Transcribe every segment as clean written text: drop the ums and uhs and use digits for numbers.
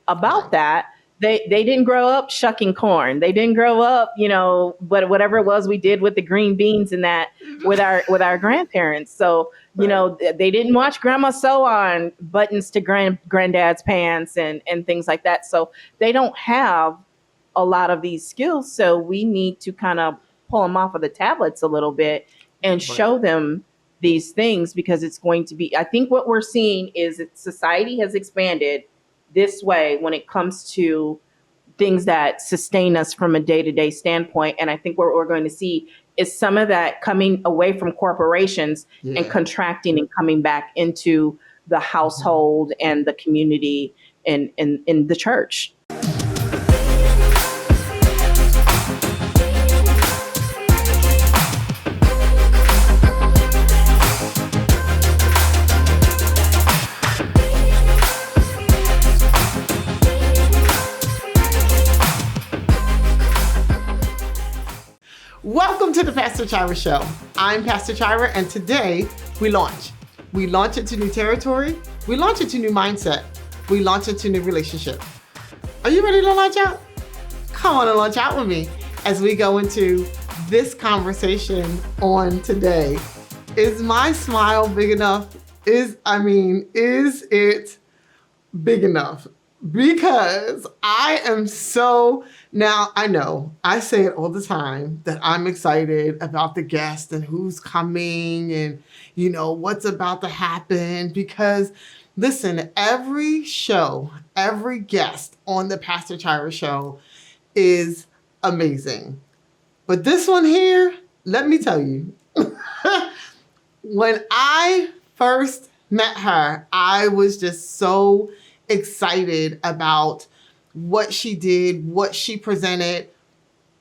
about Right. that. They didn't grow up shucking corn. They didn't grow up, whatever it was we did with the green beans and that with our grandparents. So, Right. they didn't watch grandma sew on buttons to granddad's pants and things like that. So they don't have a lot of these skills. So we need to kind of pull them off of the tablets a little bit and Right. show them these things, because it's going to be, I think what we're seeing is that society has expanded this way when it comes to things that sustain us from a day-to-day standpoint. And I think what we're going to see is some of that coming away from corporations and Yeah. contracting and coming back into the household and the community and in the church. Welcome to the Pastor Chira Show. I'm Pastor Chira, and today we launch. We launch into new territory. We launch into new mindset. We launch into new relationship. Are you ready to launch out? Come on and launch out with me as we go into this conversation on today. Is my smile big enough? Is it big enough? Because I am now I know I say it all the time that I'm excited about the guest and who's coming and, what's about to happen. Because listen, every show, every guest on the Pastor Chira Show is amazing. But this one here, let me tell you, when I first met her, I was just so excited about what she did, what she presented,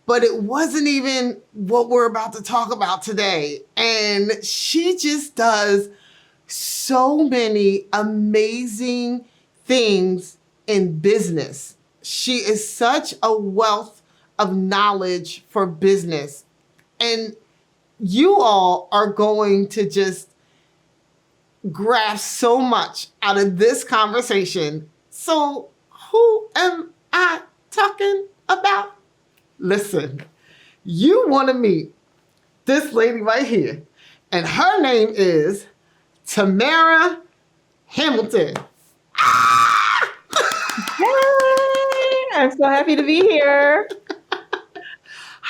but it wasn't even what we're about to talk about today. And she just does so many amazing things in business. She is such a wealth of knowledge for business. And you all are going to just grasp so much out of this conversation. So who am I talking about? Listen, you want to meet this lady right here, and her name is Tamira Hamilton. Hey, I'm so happy to be here.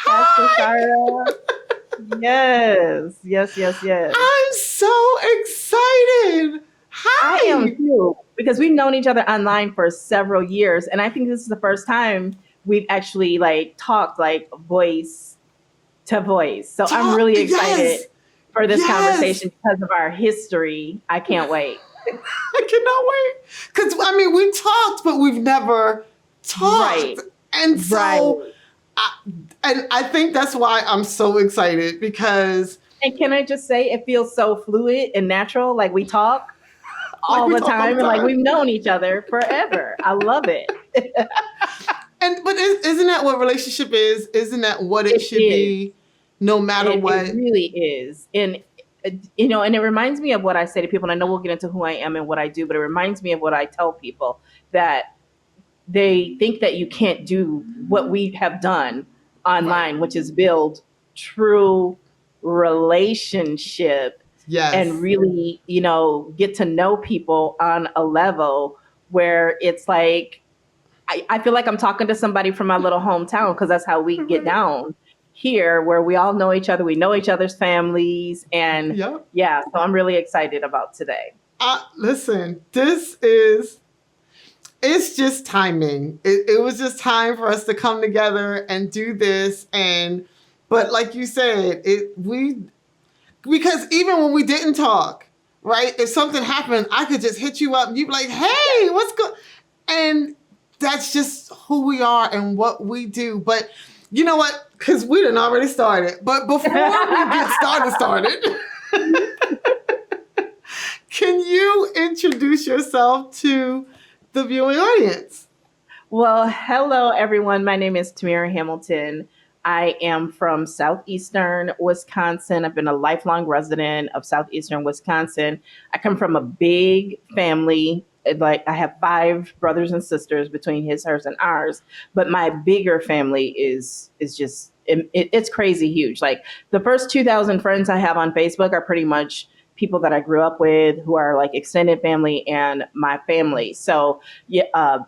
Pastor Chira. Yes. I'm so excited. Hi. I am too, because we've known each other online for several years, and I think this is the first time we've actually talked voice to voice. So I'm really excited for this conversation because of our history. I can't wait. I cannot wait. Because, we talked, but we've never talked. Right. And so, I think that's why I'm so excited, because... And can I just say, it feels so fluid and natural, like we talk all the time, and we've known each other forever. I love it. But isn't that what relationship is? Isn't that what it should be, no matter what? It really is. And and it reminds me of what I say to people, and I know we'll get into who I am and what I do, but it reminds me of what I tell people, that they think that you can't do what we have done online, which is build true relationship. Yes. And really, get to know people on a level where it's like, I feel like I'm talking to somebody from my little hometown, because that's how we get down here, where we all know each other. We know each other's families. And so I'm really excited about today. Listen, it's just timing. It was just time for us to come together and do this. But like you said, because even when we didn't talk, right? If something happened, I could just hit you up and you'd be like, hey, what's good? And that's just who we are and what we do. But you know what? Because we done already started. But before we get started, can you introduce yourself to the viewing audience? Well, hello, everyone. My name is Tamira Hamilton. I am from southeastern Wisconsin. I've been a lifelong resident of southeastern Wisconsin. I come from a big family like I have 5 brothers and sisters between his, hers, and ours. But my bigger family is just it's crazy huge. Like the first 2,000 friends I have on Facebook are pretty much people that I grew up with who are like extended family and my family. So yeah,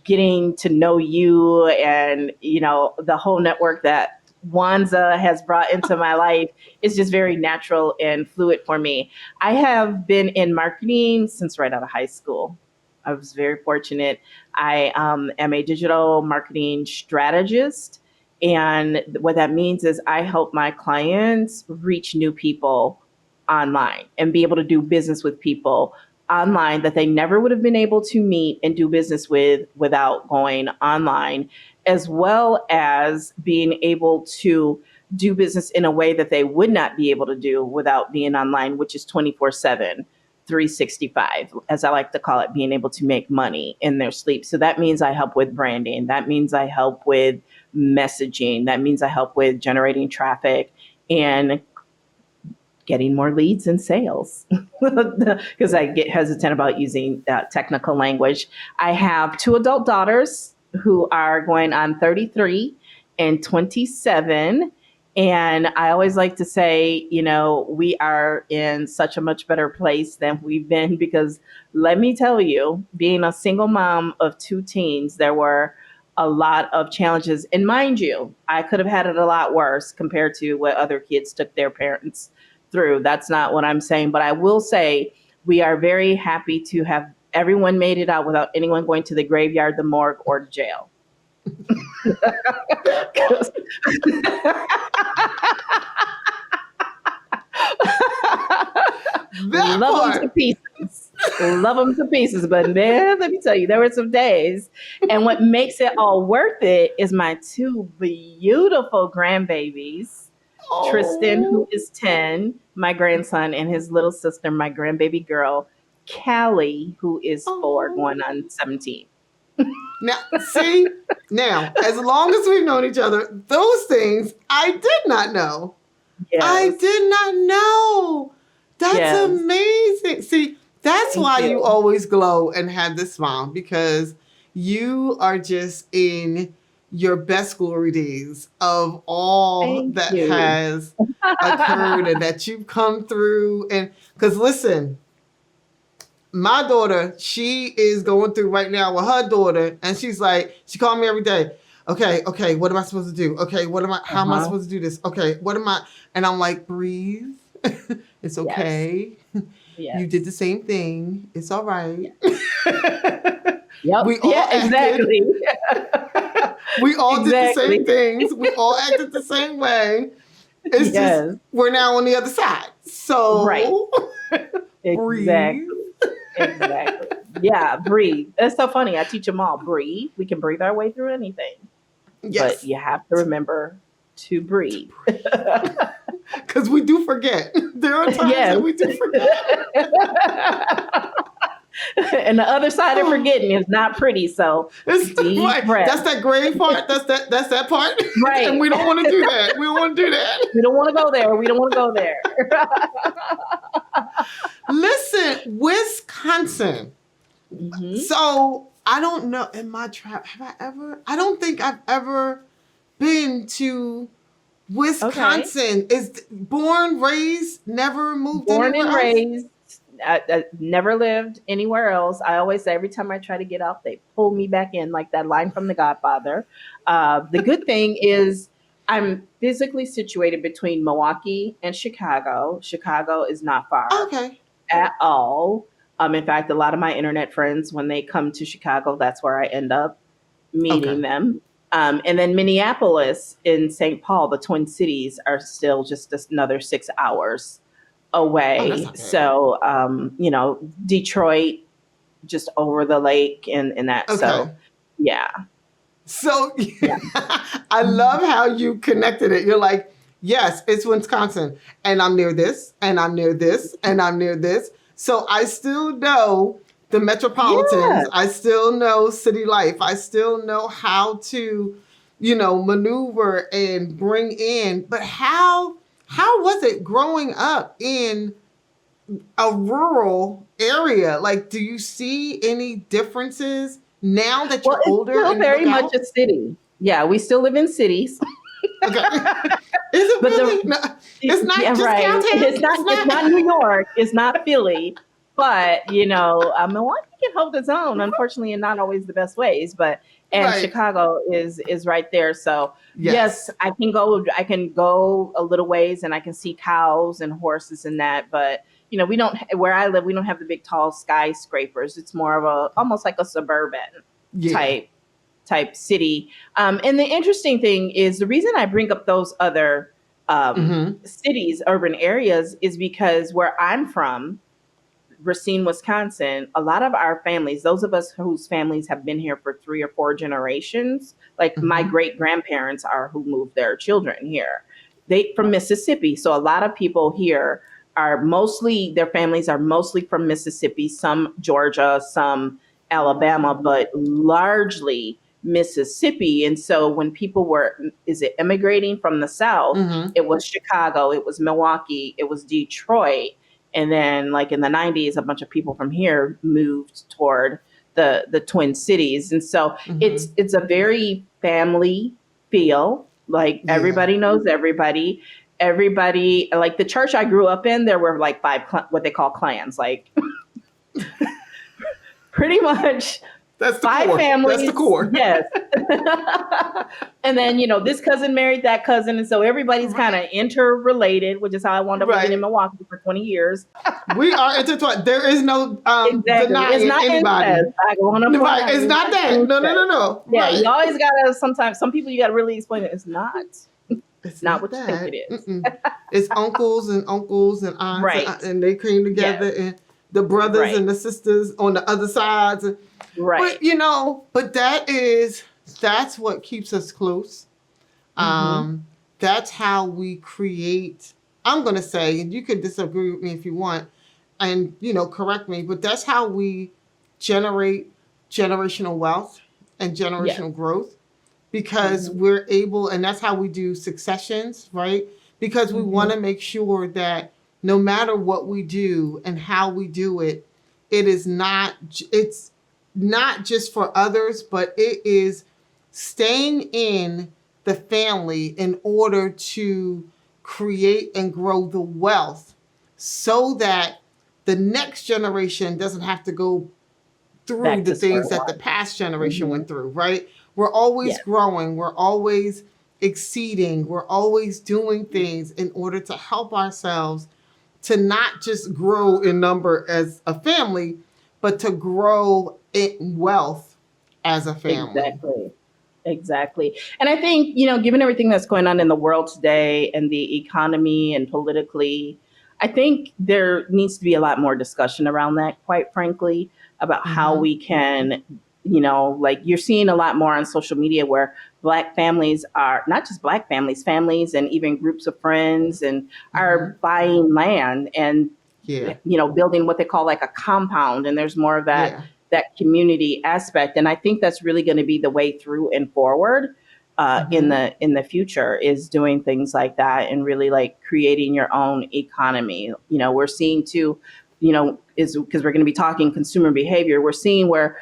getting to know you and the whole network that Wanza has brought into my life is just very natural and fluid for me. I have been in marketing since right out of high school. I was very fortunate. I am a digital marketing strategist. And what that means is I help my clients reach new people online and be able to do business with people online that they never would have been able to meet and do business with without going online, as well as being able to do business in a way that they would not be able to do without being online, which is 24/7, 365, as I like to call it, being able to make money in their sleep. So that means I help with branding. That means I help with messaging. That means I help with generating traffic and getting more leads and sales because I get hesitant about using technical language. I have 2 adult daughters who are going on 33 and 27. And I always like to say, we are in such a much better place than we've been because let me tell you, being a single mom of 2 teens, there were a lot of challenges. And mind you, I could have had it a lot worse compared to what other kids took their parents through. That's not what I'm saying. But I will say we are very happy to have everyone made it out without anyone going to the graveyard, the morgue, or to jail. Love them to pieces. Love them to pieces. But man, let me tell you, there were some days. And what makes it all worth it is my 2 beautiful grandbabies. Oh. Tristan, who is 10, my grandson, and his little sister, my grandbaby girl, Callie, who is 4, going on 17. Now, see, as long as we've known each other, those things I did not know. Yes. I did not know. That's amazing. See, that's why you always glow and have this smile, because you are just in your best glory days of all that has occurred and that you've come through. And because listen, my daughter, she is going through right now with her daughter, and she's like, she called me every day. Okay, what am I supposed to do? Okay, how am I supposed to do this? Okay, and I'm like, breathe. It's okay. Yes. You did the same thing. It's all right. Yep. Exactly. We all did the same things. We all acted the same way. It's just we're now on the other side. So breathe. Exactly. Yeah, breathe. That's so funny. I teach them all. Breathe. We can breathe our way through anything. Yes. But you have to remember to breathe. Because we do forget. There are times that we do forget. And the other side of forgetting is not pretty. So deep breath. That's that gray part. That's that part. Right. And we don't want to do that. We don't want to do that. We don't want to go there. We don't want to go there. Listen, Wisconsin. Mm-hmm. So I don't know. In my trap, I don't think I've ever been to Wisconsin. Okay. Is born, raised, never moved born anywhere and else? Raised. I never lived anywhere else. I always say every time I try to get out, they pull me back in, like that line from The Godfather. The good thing is I'm physically situated between Milwaukee and Chicago. Chicago is not far at all. In fact, a lot of my internet friends, when they come to Chicago, that's where I end up meeting them. And then Minneapolis and St. Paul, the Twin Cities, are still just another 6 hours away. So, Detroit, just over the lake and that. Okay. So, yeah. So, I love how you connected it. You're like, yes, it's Wisconsin, and I'm near this, and I'm near this, and I'm near this. So I still know the metropolitans. Yeah. I still know city life. I still know how to, maneuver and bring in. But how was it growing up in a rural area? Like, do you see any differences now that Well, you're it's older still and you very look much out? a city. Yeah, we still live in cities. Okay. Is it But really? No, it's yeah, not just right. downtown. It's not New York. It's not Philly. But Milwaukee can hold its own. Unfortunately, and not always the best ways. But and Right. Chicago is right there. So yes, Yes. I can go. I can go a little ways, and I can see cows and horses and that. But we don't where I live. We don't have the big tall skyscrapers. It's more of a almost like a suburban Yeah. type city. And the interesting thing is the reason I bring up those other Mm-hmm. cities, urban areas, is because where I'm from, Racine, Wisconsin, a lot of our families, those of us whose families have been here for 3 or 4 generations, like my Mm-hmm. great grandparents are who moved their children here. They from Mississippi. So a lot of people here are mostly their families are mostly from Mississippi, some Georgia, some Alabama, but largely Mississippi. And so when people were immigrating from the South, Mm-hmm. it was Chicago, it was Milwaukee, it was Detroit, and then, like in the 90s, a bunch of people from here moved toward the Twin Cities. And so Mm-hmm. it's a very family feel. Like Yeah. everybody knows everybody. Everybody, like the church I grew up in, there were like five what they call clans. Like pretty much That's the five core. families. That's the core. Yes. And then, this cousin married that cousin. And so everybody's kind of interrelated, which is how I wound up living in Right. Milwaukee for 20 years. We are intertwined. There is no Exactly. It's denying not anybody. incest. I want to point Right. out It's not that. No, no, incest. no, no. Yeah, Right. you always gotta. Sometimes some people you gotta really explain it. It's not. It's not what you think that. it is. Mm-mm. It's uncles and aunts, Right. and they came together, Yes. and the brothers Right. and the sisters on the other sides. Right. But that's what keeps us close. Mm-hmm. That's how we create. I'm gonna say, and you can disagree with me if you want, and correct me, but that's how we generate generational wealth and Yes. generational growth, because Mm-hmm. we're able, and that's how we do successions, right? Because we want Mm-hmm. to make sure that no matter what we do and how we do it, it's not just for others, but it is staying in the family in order to create and grow the wealth so that the next generation doesn't have to go through Back the to square things that the one. past generation Mm-hmm. went through, right? We're always Yes. growing, we're always exceeding, we're always doing things in order to help ourselves to not just grow in number as a family, but to grow in wealth as a family. Exactly. Exactly. And I think, given everything that's going on in the world today and the economy and politically, I think there needs to be a lot more discussion around that, quite frankly, about how Mm-hmm. we can, like you're seeing a lot more on social media where Black families are not just Black families, families and even groups of friends and Mm-hmm. are buying land and, Yeah. building what they call like a compound. And there's more of Yeah. that community aspect. And I think that's really going to be the way through and forward in Mm-hmm. the future is doing things like that and really like creating your own economy. We're seeing too, is because we're going to be talking consumer behavior. We're seeing where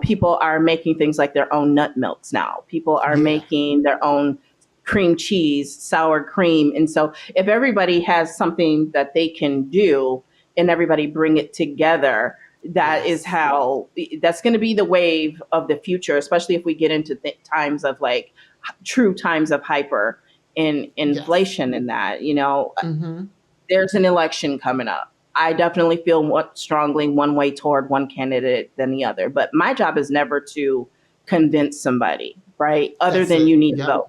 people are making things like their own nut milks now. People are Yeah. making their own cream cheese, sour cream. And so if everybody has something that they can do and everybody bring it together, that is Yes. how that's going to be the wave of the future, especially if we get into times of like true times of hyper in Yes. inflation and that, Mm-hmm. there's an election coming up. I definitely feel more strongly one way toward one candidate than the other, but my job is never to convince somebody, right? Other That's than it. you need to Yep. vote.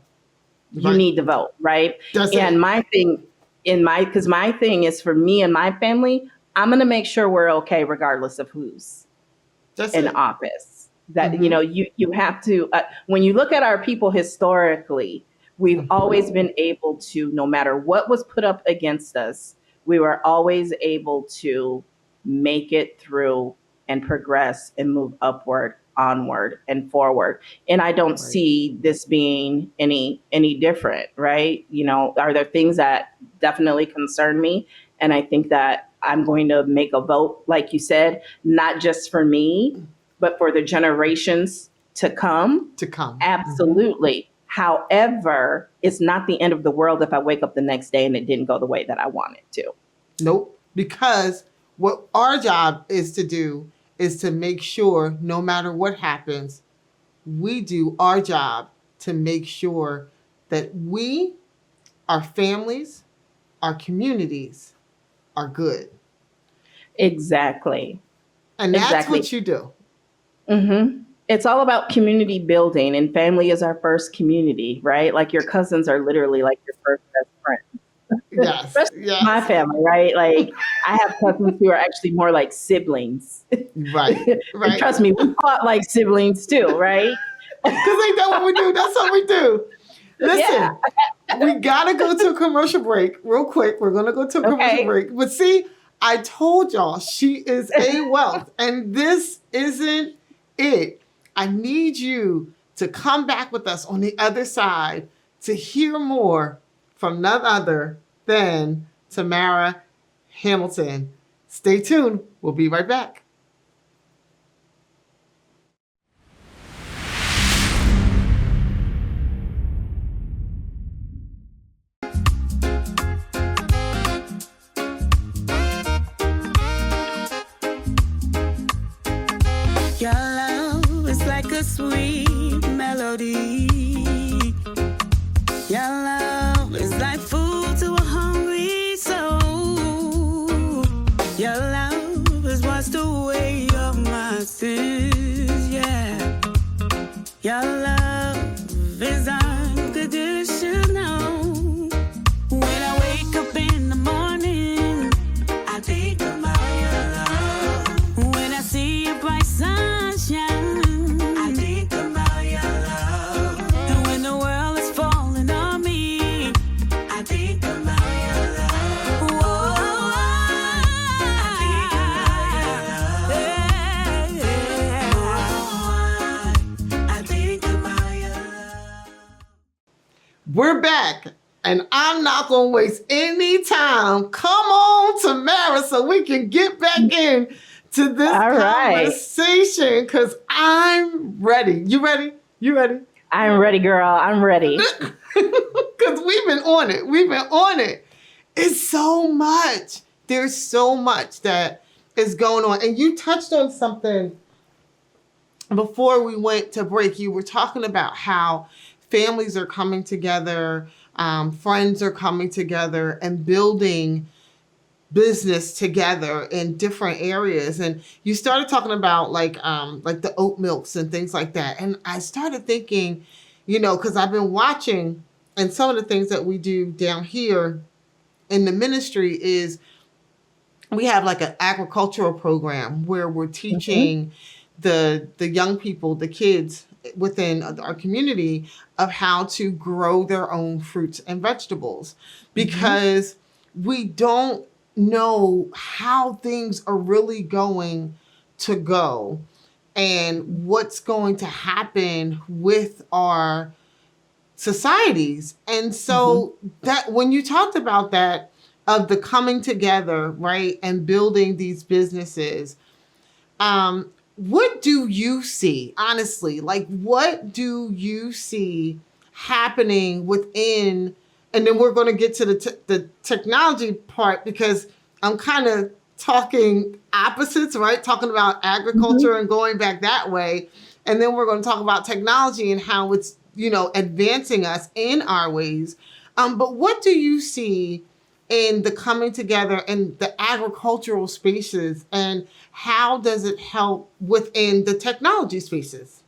You Right. need to vote, right? That's And it. my thing because my thing is for me and my family, I'm going to make sure we're okay regardless of who's That's in it. office. That Mm-hmm. you have to when you look at our people historically, we've always been able to, no matter what was put up against us, we were always able to make it through and progress and move upward, onward, and forward. And I don't Right. see this being any different, right? Are there things that definitely concern me? And I think that I'm going to make a vote, like you said, not just for me, but for the generations to come. To come. Absolutely. However, it's not the end of the world if I wake up the next day and it didn't go the way that I wanted to. Nope. Because what our job is to do is to make sure no matter what happens, we do our job to make sure that we, our families, our communities are good. Exactly. And that's Exactly. what you do. It's all about community building, and family is our first community, right? Like your cousins are literally like your first best friend. Yes. Especially Yes. my family, right? Like I have cousins who are actually more like siblings. Right. And Right. trust me, we fought like siblings too, right? Because ain't that what we do? That's what we do. Listen, Yeah. we got to go to a commercial break real quick. We're going to go to a commercial Okay. break. But see, I told y'all she is a wealth, and this isn't it. I need you to come back with us on the other side to hear more from none other than Tamira Hamilton. Stay tuned. We'll be right back. Your love is like a sweet melody. Your love is like food to a hungry soul. Your love has washed away all my sins, yeah. Your love is unconditional. When I wake up in the morning, I think about your love. When I see your bright sunshine, I think about your love. And when the world is falling on me, I think about your love. Whoa, I think about your love. Yeah. I think about your love. We're back, and I'm not going to waste any time. Come on, Tamira, so we can get back in to this All right. conversation, because I'm ready. You ready? You ready? I'm ready, girl. I'm ready. Because we've been on it. We've been on it. It's so much. There's so much that is going on. And you touched on something before we went to break. You were talking about how families are coming together, friends are coming together and building business together in different areas. And you started talking about like the oat milks and things like that. And I started thinking, because I've been watching, and some of the things that we do down here in the ministry is we have like an agricultural program where we're teaching the young people, the kids within our community, of how to grow their own fruits and vegetables, because we don't know how things are really going to go and what's going to happen with our societies. And so that when you talked about that, of the coming together, right, and building these businesses, what do you see, honestly? Like, what do you see happening within? And then we're going to get to the technology part, because I'm kind of talking opposites, right? Talking about agriculture and going back that way. And then we're going to talk about technology and how it's, advancing us in our ways. But what do you see in the coming together in the agricultural spaces, and how does it help within the technology spaces?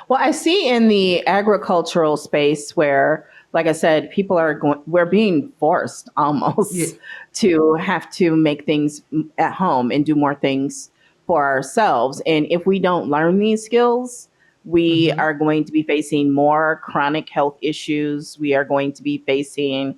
Well, I see in the agricultural space where, like I said, we're being forced almost to have to make things at home and do more things for ourselves. And if we don't learn these skills, we are going to be facing more chronic health issues. We are going to be facing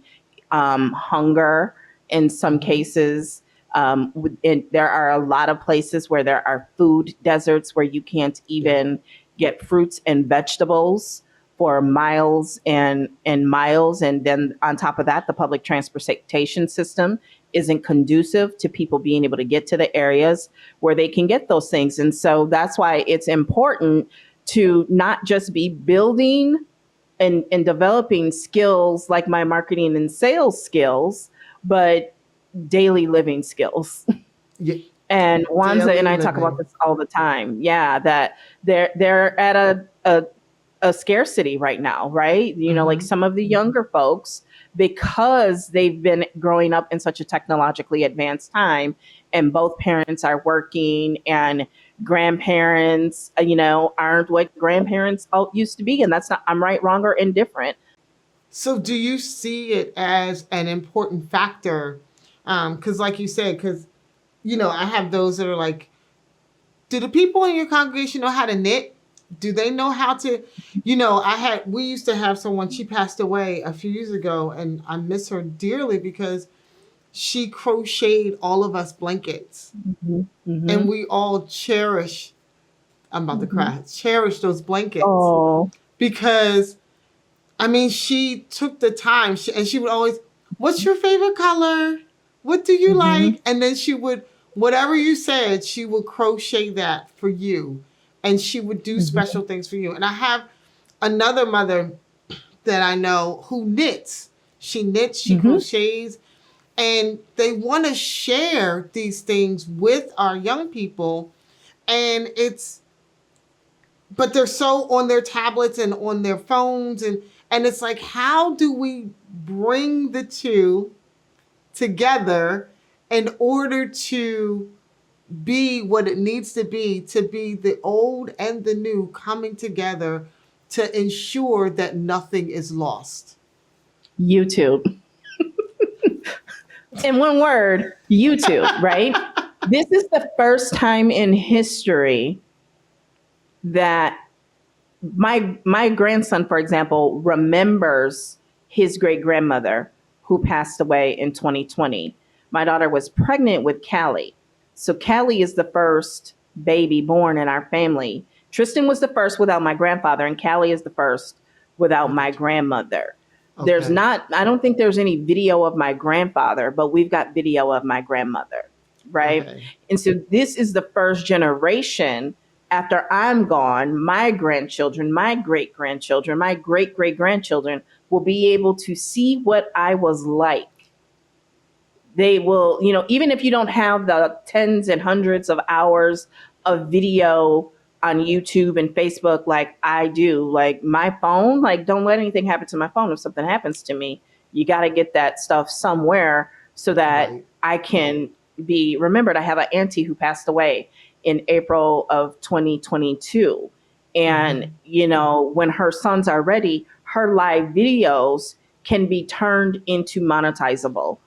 hunger in some cases. There are a lot of places where there are food deserts where you can't even get fruits and vegetables for miles and miles. And then on top of that, the public transportation system isn't conducive to people being able to get to the areas where they can get those things. And so that's why it's important to not just be building and developing skills like my marketing and sales skills, but daily living skills. Yeah. And Wanza Daily and I talk about living. this all the time. Yeah, that they're at a scarcity right now, right? You know, like some of the younger folks, because they've been growing up in such a technologically advanced time, and both parents are working, and grandparents, aren't what grandparents used to be. And that's not, I'm right, wrong, or indifferent. So do you see it as an important factor? Because like you said, because, I have those that are like, do the people in your congregation know how to knit? Do they know how to, we used to have someone, she passed away a few years ago, and I miss her dearly because she crocheted all of us blankets. And we all cherish, I'm about to cry, cherish those blankets. Oh, Because, she took the time, and she would always, what's your favorite color? What do you like? And then she would, whatever you said, she would crochet that for you. And she would do special things for you. And I have another mother that I know who knits. She knits, she crochets, and they want to share these things with our young people. And but they're so on their tablets and on their phones. And it's like, how do we bring the two together in order to be what it needs to be the old and the new coming together to ensure that nothing is lost? YouTube. In one word, YouTube, right? This is the first time in history that my grandson, for example, remembers his great grandmother who passed away in 2020. My daughter was pregnant with Callie. So Callie is the first baby born in our family. Tristan was the first without my grandfather, and Callie is the first without my grandmother. Okay. I don't think there's any video of my grandfather, but we've got video of my grandmother, right? Okay. And so this is the first generation. After I'm gone, my grandchildren, my great-grandchildren, my great-great-grandchildren will be able to see what I was like. They will, even if you don't have the tens and hundreds of hours of video on YouTube and Facebook like I do, like my phone, like don't let anything happen to my phone. If something happens to me, you got to get that stuff somewhere so that I can be remembered. I have an auntie who passed away in April of 2022. And, when her sons are ready, her live videos can be turned into monetizable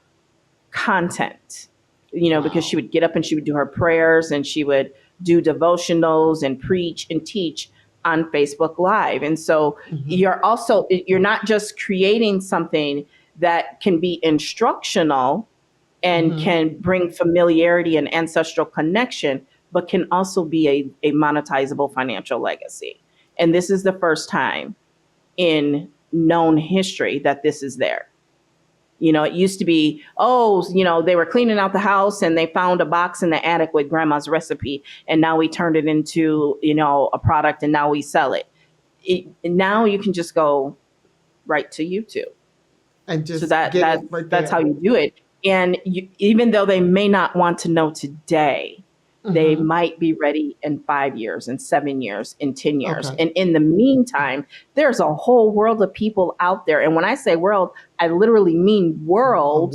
content, because she would get up and she would do her prayers and she would do devotionals and preach and teach on Facebook Live. And so you're not just creating something that can be instructional and can bring familiarity and ancestral connection, but can also be a monetizable financial legacy. And this is the first time in known history that this is there. It used to be, they were cleaning out the house and they found a box in the attic with grandma's recipe. And now we turned it into, a product and now we sell it. Now you can just go right to YouTube. And just so that's there. how you do it. And even though they may not want to know today, they might be ready in 5 years, in 7 years, in 10 years. Okay. And in the meantime, there's a whole world of people out there. And when I say world, I literally mean world,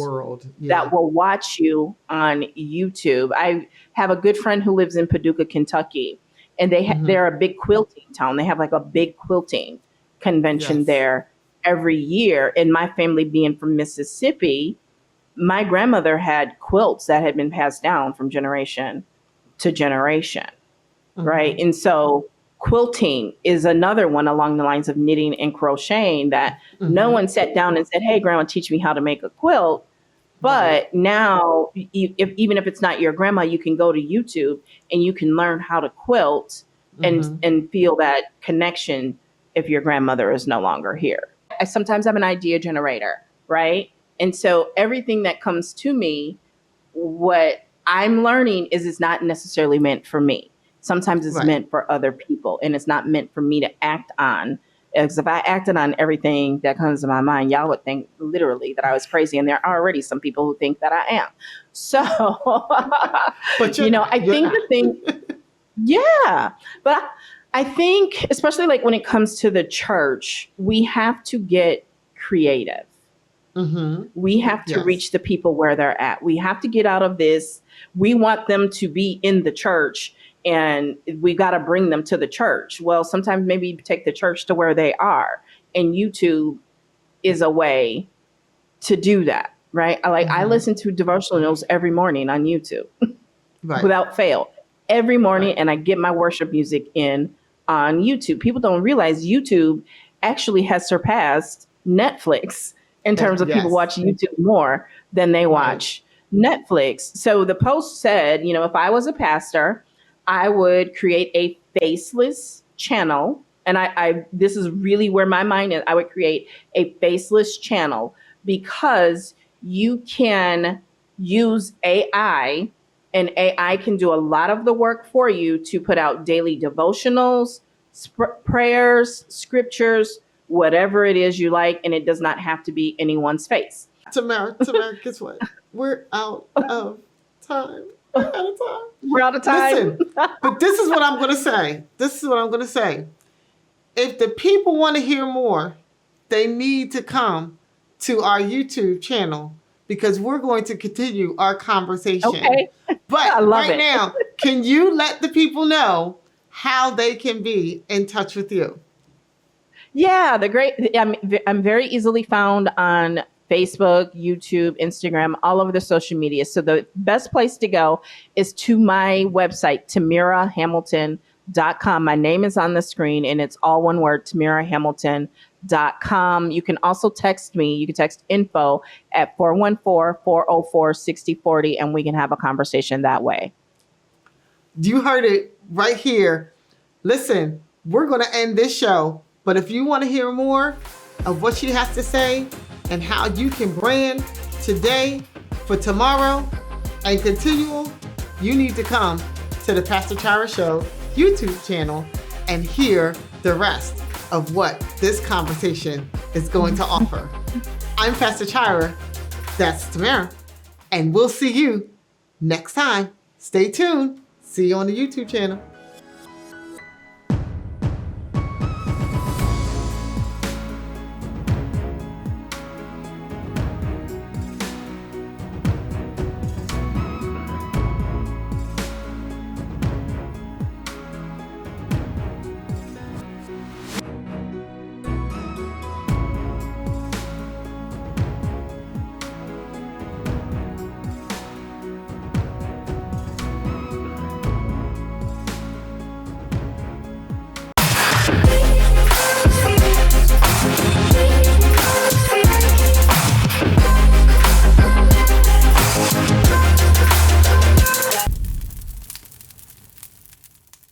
that will watch you on YouTube. I have a good friend who lives in Paducah, Kentucky, and they're a big quilting town. They have like a big quilting convention there every year. And my family being from Mississippi, my grandmother had quilts that had been passed down from generation to generation, right? And so quilting is another one along the lines of knitting and crocheting that no one sat down and said, hey, grandma, teach me how to make a quilt. But now, even if it's not your grandma, you can go to YouTube and you can learn how to quilt and feel that connection if your grandmother is no longer here. I sometimes have an idea generator, right? And so everything that comes to me, what I'm learning is it's not necessarily meant for me. Sometimes it's Right. meant for other people, and it's not meant for me to act on. Because if I acted on everything that comes to my mind, y'all would think literally that I was crazy. And there are already some people who think that I am. So, But you know, I you're think not. the thing, yeah, but I think, especially like when it comes to the church, we have to get creative. Mm-hmm. We have to Yes. reach the people where they're at. We have to get out of this. We want them to be in the church and we got to bring them to the church. Well, sometimes maybe take the church to where they are. And YouTube is a way to do that, right? I Mhm. listen to devotionals every morning on YouTube Right. without fail. Every morning, Right. and I get my worship music in on YouTube. People don't realize YouTube actually has surpassed Netflix in terms of people Yes. watching YouTube more than they watch Netflix. So the post said, you know, if I was a pastor, I would create a faceless channel. And I this is really where my mind is. I would create a faceless channel because you can use AI, and AI can do a lot of the work for you to put out daily devotionals, prayers, scriptures, whatever it is you like, and it does not have to be anyone's face. Tamira, guess what? We're out of time. We're out of time. We're out of time. Listen, but this is what I'm going to say. If the people want to hear more, they need to come to our YouTube channel because we're going to continue our conversation. Okay. But I love right it. now, can you let the people know how they can be in touch with you? Yeah, I'm very easily found on Facebook, YouTube, Instagram, all over the social media. So the best place to go is to my website, TamiraHamilton.com. My name is on the screen and it's all one word, TamiraHamilton.com. You can also text me. You can text info at 414-404-6040 and we can have a conversation that way. You heard it right here. Listen, we're going to end this show, but if you want to hear more of what she has to say and how you can brand today for tomorrow and continual, you need to come to the Pastor Chira Show YouTube channel and hear the rest of what this conversation is going to offer. I'm Pastor Chira, that's Tamira, and we'll see you next time. Stay tuned. See you on the YouTube channel.